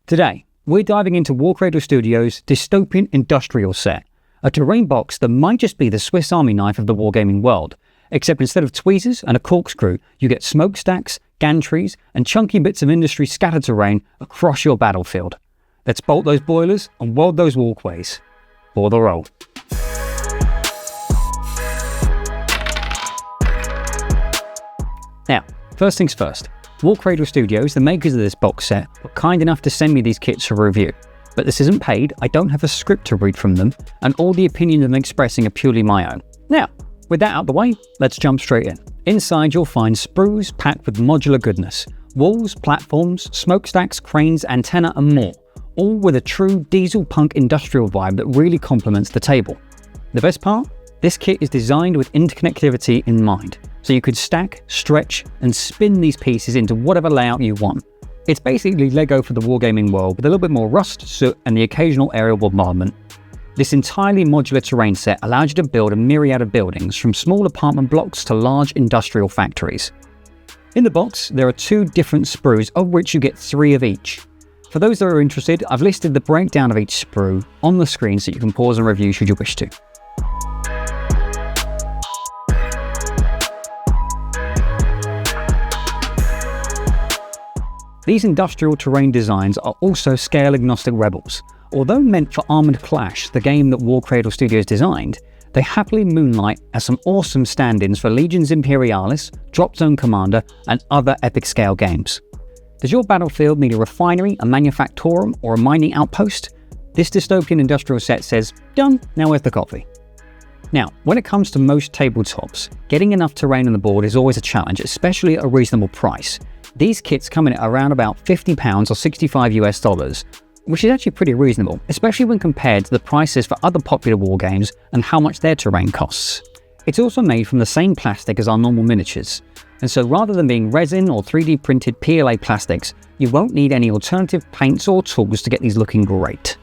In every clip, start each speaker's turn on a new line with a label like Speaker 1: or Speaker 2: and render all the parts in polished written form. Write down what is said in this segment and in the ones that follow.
Speaker 1: Today, we're diving into Warcradle Studio's Dystopian Industrial Set, a terrain box that might just be the Swiss Army knife of the wargaming world, except instead of tweezers and a corkscrew, you get smokestacks, gantries, and chunky bits of industry scattered terrain across your battlefield. Let's bolt those boilers and weld those walkways. For the roll. Now, first things first. Warcradle Studios, the makers of this box set, were kind enough to send me these kits for review. But this isn't paid, I don't have a script to read from them, and all the opinions I'm expressing are purely my own. Now, with that out the way, let's jump straight in. Inside you'll find sprues packed with modular goodness. Walls, platforms, smokestacks, cranes, antenna and more. All with a true diesel punk industrial vibe that really complements the table. The best part? This kit is designed with interconnectivity in mind, so you could stack, stretch and spin these pieces into whatever layout you want. It's basically Lego for the wargaming world with a little bit more rust, soot and the occasional aerial bombardment. This entirely modular terrain set allows you to build a myriad of buildings, from small apartment blocks to large industrial factories. In the box, there are 2 different sprues, of which you get 3 of each. For those that are interested, I've listed the breakdown of each sprue on the screen so you can pause and review should you wish to. These industrial terrain designs are also scale-agnostic rebels. Although meant for Armoured Clash, the game that Warcradle Studios designed, they happily moonlight as some awesome stand-ins for Legions Imperialis, Drop Zone Commander, and other epic scale games. Does your battlefield need a refinery, a manufactorum, or a mining outpost? This Dystopian Industrial Set says, done, now where's the coffee? Now, when it comes to most tabletops, getting enough terrain on the board is always a challenge, especially at a reasonable price. These kits come in at around about £50 or 65 US dollars, which is actually pretty reasonable, especially when compared to the prices for other popular war games and how much their terrain costs. It's also made from the same plastic as our normal miniatures, and so rather than being resin or 3D printed PLA plastics, you won't need any alternative paints or tools to get these looking great.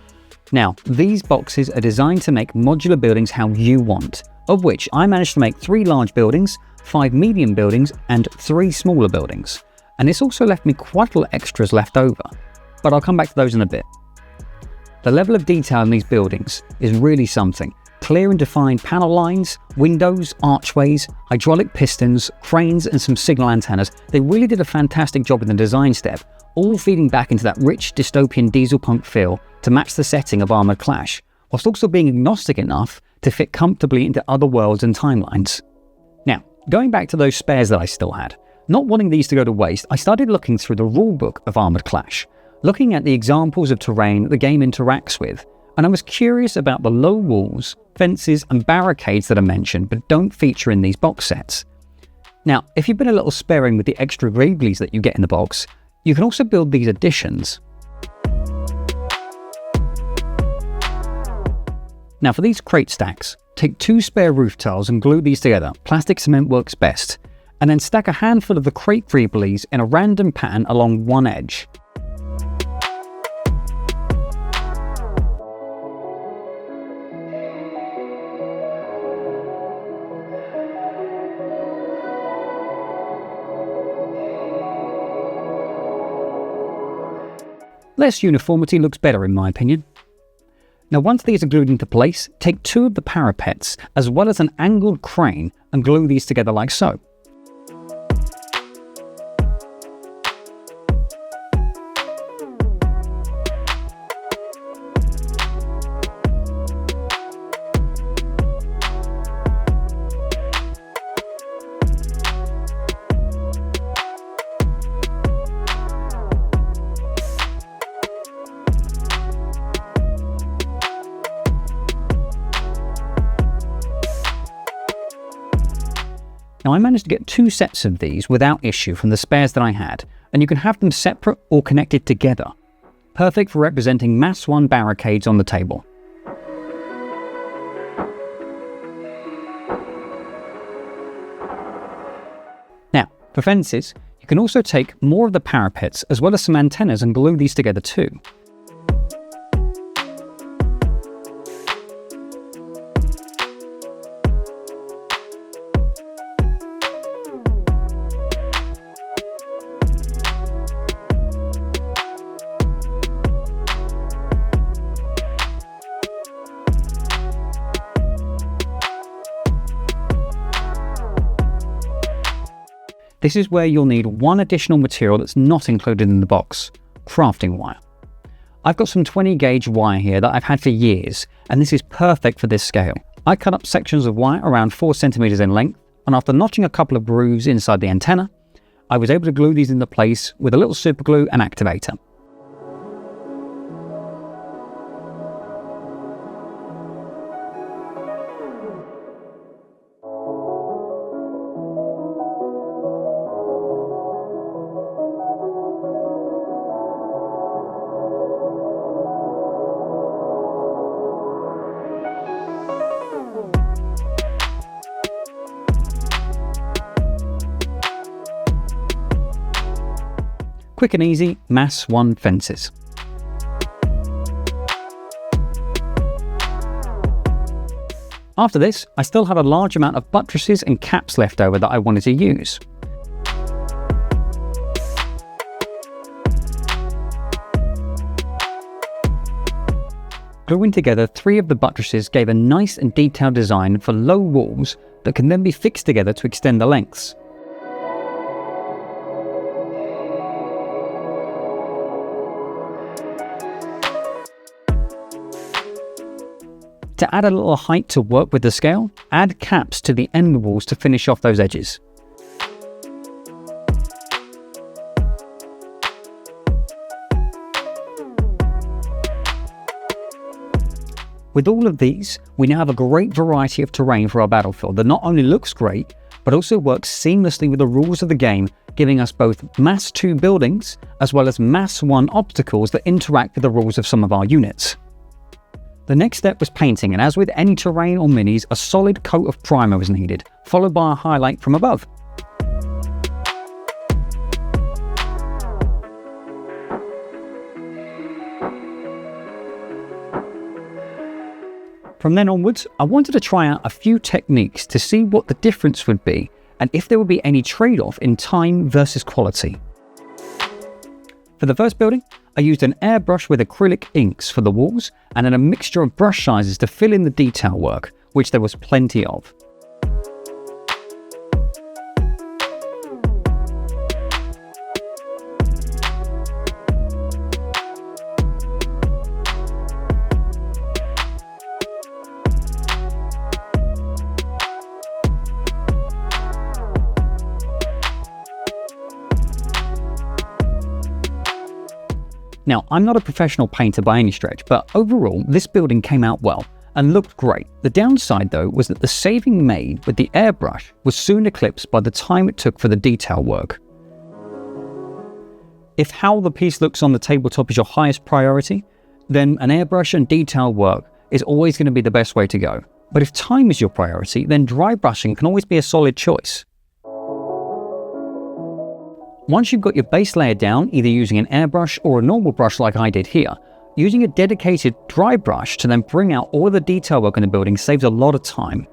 Speaker 1: Now, these boxes are designed to make modular buildings how you want, of which I managed to make 3 large buildings, 5 medium buildings, and 3 smaller buildings. And this also left me quite a lot of extras left over, but I'll come back to those in a bit. The level of detail in these buildings is really something. Clear and defined panel lines, windows, archways, hydraulic pistons, cranes and some signal antennas. They really did a fantastic job in the design step, all feeding back into that rich dystopian diesel punk feel to match the setting of Armoured Clash, whilst also being agnostic enough to fit comfortably into other worlds and timelines. Now, going back to those spares that I still had, not wanting these to go to waste, I started looking through the rulebook of Armoured Clash, looking at the examples of terrain that the game interacts with, and I was curious about the low walls, fences and barricades that are mentioned but don't feature in these box sets. Now, if you've been a little sparing with the extra greeblies that you get in the box, you can also build these additions. Now for these crate stacks, take 2 spare roof tiles and glue these together. Plastic cement works best. And then stack a handful of the crate greeblies in a random pattern along one edge. Less uniformity looks better in my opinion. Now once these are glued into place, take 2 of the parapets as well as an angled crane and glue these together like so. Now I managed to get 2 sets of these without issue from the spares that I had, and you can have them separate or connected together. Perfect for representing Mass 1 barricades on the table. Now, for fences, you can also take more of the parapets as well as some antennas and glue these together too. This is where you'll need one additional material that's not included in the box: crafting wire. I've got some 20 gauge wire here that I've had for years, and this is perfect for this scale. I cut up sections of wire around 4 centimeters in length, and after notching a couple of grooves inside the antenna, I was able to glue these into place with a little super glue and activator. Quick and easy Mass 1 fences. After this, I still had a large amount of buttresses and caps left over that I wanted to use. Gluing together 3 of the buttresses gave a nice and detailed design for low walls that can then be fixed together to extend the lengths. To add a little height to work with the scale, add caps to the end walls to finish off those edges. With all of these, we now have a great variety of terrain for our battlefield that not only looks great, but also works seamlessly with the rules of the game, giving us both Mass 2 buildings, as well as Mass 1 obstacles that interact with the rules of some of our units. The next step was painting, and as with any terrain or minis, a solid coat of primer was needed, followed by a highlight from above. From then onwards, I wanted to try out a few techniques to see what the difference would be, and if there would be any trade-off in time versus quality. For the first building, I used an airbrush with acrylic inks for the walls, and then a mixture of brush sizes to fill in the detail work, which there was plenty of. Now, I'm not a professional painter by any stretch, but overall, this building came out well and looked great. The downside, though, was that the saving made with the airbrush was soon eclipsed by the time it took for the detail work. If how the piece looks on the tabletop is your highest priority, then an airbrush and detail work is always going to be the best way to go. But if time is your priority, then dry brushing can always be a solid choice. Once you've got your base layer down, either using an airbrush or a normal brush like I did here, using a dedicated dry brush to then bring out all the detail work in the building saves a lot of time.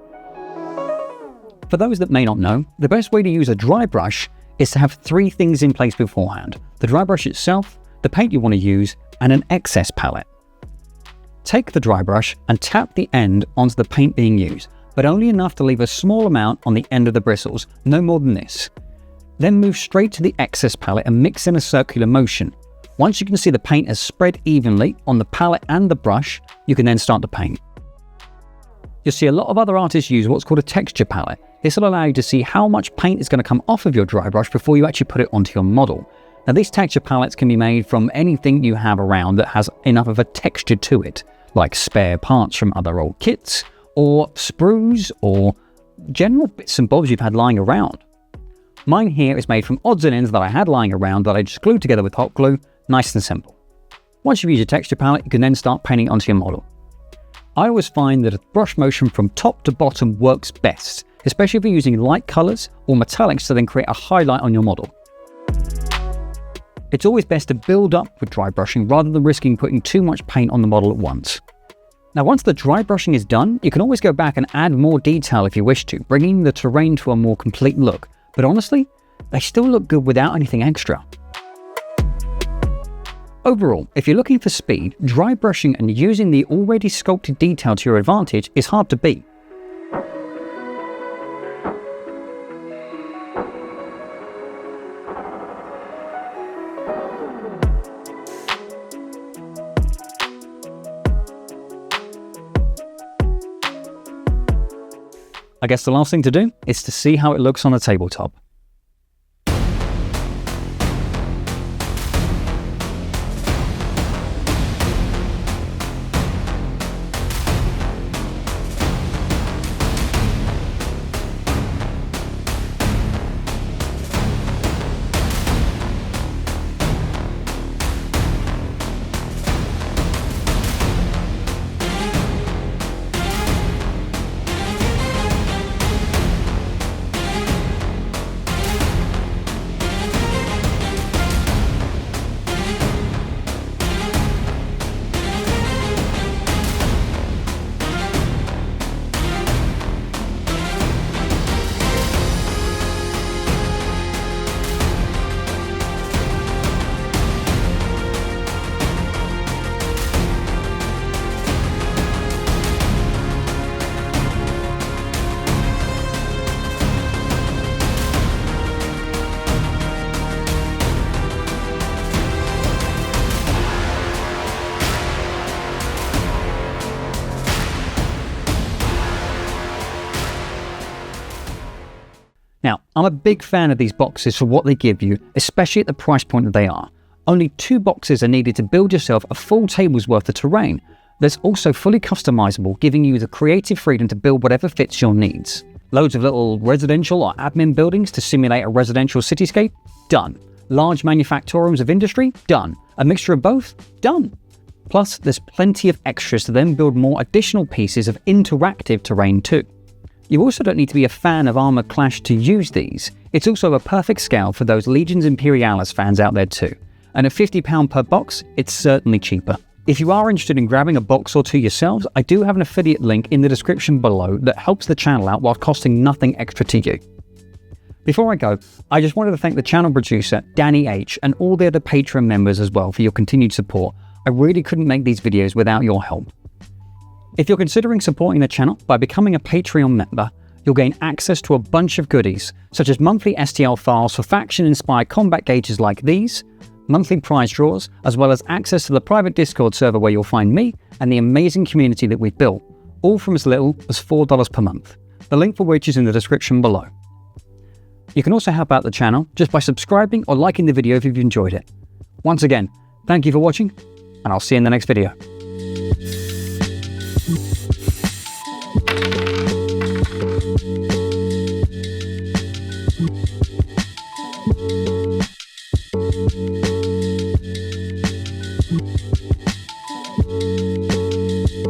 Speaker 1: For those that may not know, the best way to use a dry brush is to have 3 things in place beforehand: the dry brush itself, the paint you want to use, and an excess palette. Take the dry brush and tap the end onto the paint being used, but only enough to leave a small amount on the end of the bristles, no more than this. Then move straight to the excess palette and mix in a circular motion. Once you can see the paint has spread evenly on the palette and the brush, you can then start to paint. You'll see a lot of other artists use what's called a texture palette. This will allow you to see how much paint is going to come off of your dry brush before you actually put it onto your model. Now, these texture palettes can be made from anything you have around that has enough of a texture to it, like spare parts from other old kits, or sprues, or general bits and bobs you've had lying around. Mine here is made from odds and ends that I had lying around that I just glued together with hot glue, nice and simple. Once you've used your texture palette, you can then start painting onto your model. I always find that a brush motion from top to bottom works best, especially if you're using light colours or metallics to then create a highlight on your model. It's always best to build up with dry brushing rather than risking putting too much paint on the model at once. Now, once the dry brushing is done, you can always go back and add more detail if you wish to, bringing the terrain to a more complete look. But honestly, they still look good without anything extra. Overall, if you're looking for speed, dry brushing and using the already sculpted detail to your advantage is hard to beat. I guess the last thing to do is to see how it looks on a tabletop. Now, I'm a big fan of these boxes for what they give you, especially at the price point that they are. Only 2 boxes are needed to build yourself a full table's worth of terrain that's also fully customizable, giving you the creative freedom to build whatever fits your needs. Loads of little residential or admin buildings to simulate a residential cityscape? Done. Large manufactoriums of industry? Done. A mixture of both? Done. Plus, there's plenty of extras to then build more additional pieces of interactive terrain too. You also don't need to be a fan of Armoured Clash to use these. It's also a perfect scale for those Legions Imperialis fans out there too. And at £50 per box, it's certainly cheaper. If you are interested in grabbing a box or two yourselves, I do have an affiliate link in the description below that helps the channel out while costing nothing extra to you. Before I go, I just wanted to thank the channel producer, Danny H, and all the other Patreon members as well for your continued support. I really couldn't make these videos without your help. If you're considering supporting the channel by becoming a Patreon member, you'll gain access to a bunch of goodies, such as monthly STL files for faction-inspired combat gauges like these, monthly prize draws, as well as access to the private Discord server where you'll find me and the amazing community that we've built, all from as little as $4 per month, the link for which is in the description below. You can also help out the channel just by subscribing or liking the video if you've enjoyed it. Once again, thank you for watching, and I'll see you in the next video.